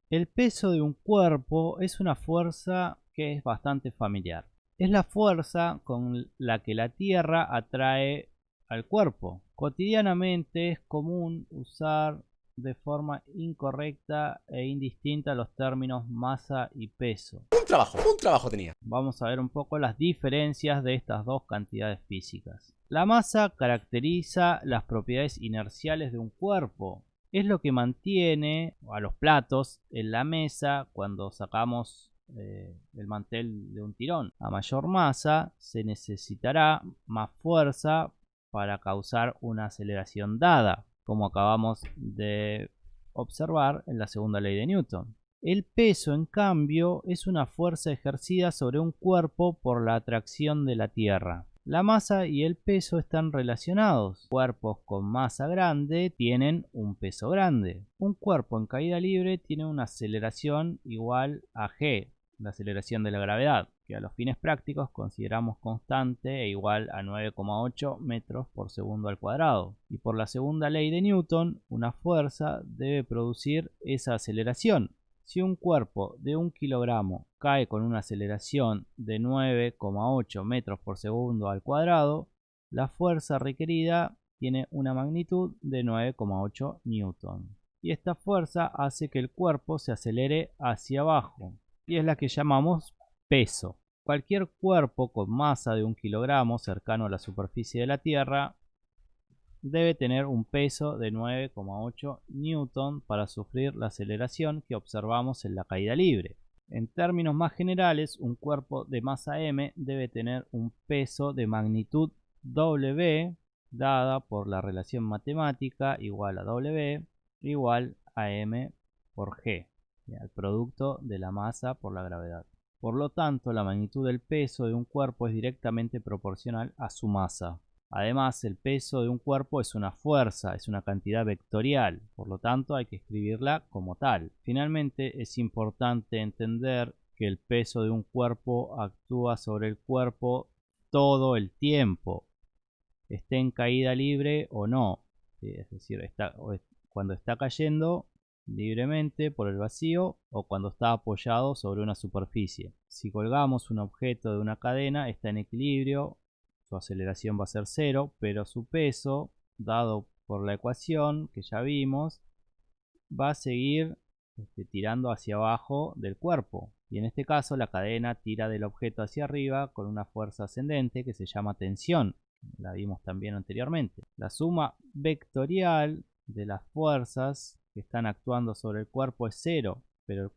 El peso de un cuerpo es una fuerza que es bastante familiar. Es la fuerza con la que la Tierra atrae al cuerpo. Cotidianamente es común usar de forma incorrecta e indistinta los términos masa y peso. Un trabajo tenía. Vamos a ver un poco las diferencias de estas dos cantidades físicas. La masa caracteriza las propiedades inerciales de un cuerpo. Es lo que mantiene a los platos en la mesa cuando sacamos el mantel de un tirón. A mayor masa se necesitará más fuerza para causar una aceleración dada, como acabamos de observar en la segunda ley de Newton. El peso, en cambio, es una fuerza ejercida sobre un cuerpo por la atracción de la Tierra. La masa y el peso están relacionados. Cuerpos con masa grande tienen un peso grande. Un cuerpo en caída libre tiene una aceleración igual a g. la aceleración de la gravedad, que a los fines prácticos consideramos constante e igual a 9,8 metros por segundo al cuadrado. Y por la segunda ley de Newton, una fuerza debe producir esa aceleración. Si un cuerpo de 1 kilogramo cae con una aceleración de 9,8 metros por segundo al cuadrado, la fuerza requerida tiene una magnitud de 9,8 newton. Y esta fuerza hace que el cuerpo se acelere hacia abajo, y es la que llamamos peso. Cualquier cuerpo con masa de 1 kilogramo cercano a la superficie de la Tierra debe tener un peso de 9,8 newton para sufrir la aceleración que observamos en la caída libre. En términos más generales, un cuerpo de masa m debe tener un peso de magnitud W dada por la relación matemática igual a W igual a m por g, el producto de la masa por la gravedad. Por lo tanto, la magnitud del peso de un cuerpo es directamente proporcional a su masa. Además, el peso de un cuerpo es una fuerza, es una cantidad vectorial, por lo tanto hay que escribirla como tal. Finalmente, es importante entender que el peso de un cuerpo actúa sobre el cuerpo todo el tiempo, esté en caída libre o no, es decir, cuando está cayendo libremente por el vacío o cuando está apoyado sobre una superficie. Si colgamos un objeto de una cadena, está en equilibrio, su aceleración va a ser 0, pero su peso, dado por la ecuación que ya vimos, va a seguir tirando hacia abajo del cuerpo. Y en este caso la cadena tira del objeto hacia arriba con una fuerza ascendente que se llama tensión. La vimos también anteriormente. La suma vectorial de las fuerzas que están actuando sobre el cuerpo es 0, pero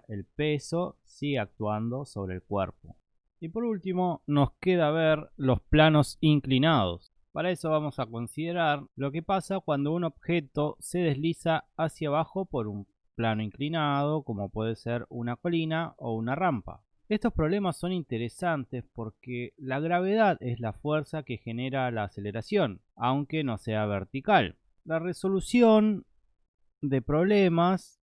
el peso sigue actuando sobre el cuerpo. Y por último nos queda ver los planos inclinados. Para eso vamos a considerar lo que pasa cuando un objeto se desliza hacia abajo por un plano inclinado, como puede ser una colina o una rampa. Estos problemas son interesantes porque la gravedad es la fuerza que genera la aceleración, aunque no sea vertical. La resolución de problemas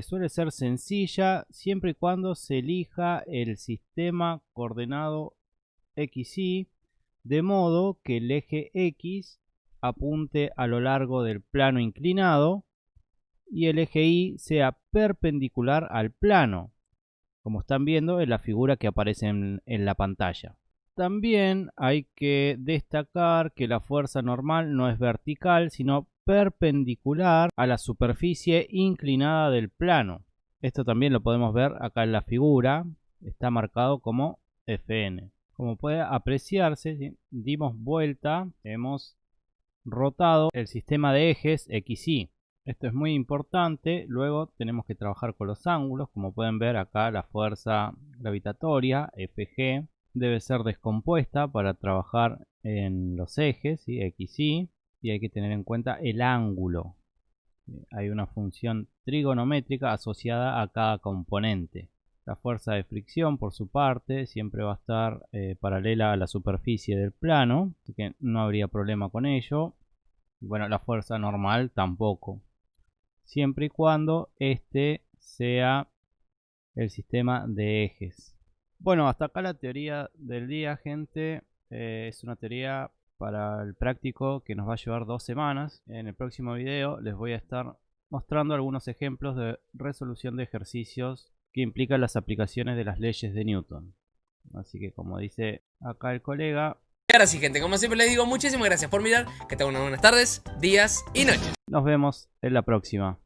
suele ser sencilla siempre y cuando se elija el sistema coordenado XY de modo que el eje X apunte a lo largo del plano inclinado y el eje Y sea perpendicular al plano, como están viendo en la figura que aparece en la pantalla. También hay que destacar que la fuerza normal no es vertical, sino perpendicular a la superficie inclinada del plano. Esto también lo podemos ver acá en la figura, está marcado como Fn. Como puede apreciarse, ¿sí? Dimos vuelta, hemos rotado el sistema de ejes XY. Esto es muy importante. Luego tenemos que trabajar con los ángulos. Como pueden ver acá, la fuerza gravitatoria Fg debe ser descompuesta para trabajar en los ejes, ¿sí? XY, y hay que tener en cuenta el ángulo. Hay una función trigonométrica asociada a cada componente. La fuerza de fricción, por su parte, siempre va a estar paralela a la superficie del plano, así que no habría problema con ello. Y bueno, la fuerza normal tampoco, siempre y cuando este sea el sistema de ejes. Bueno, hasta acá la teoría del día, gente. Es una teoría para el práctico que nos va a llevar 2 semanas. En el próximo video les voy a estar mostrando algunos ejemplos de resolución de ejercicios que implican las aplicaciones de las leyes de Newton. Así que, como dice acá el colega... Y ahora sí, gente, como siempre les digo, muchísimas gracias por mirar. Que tengan unas buenas tardes, días y noches. Nos vemos en la próxima.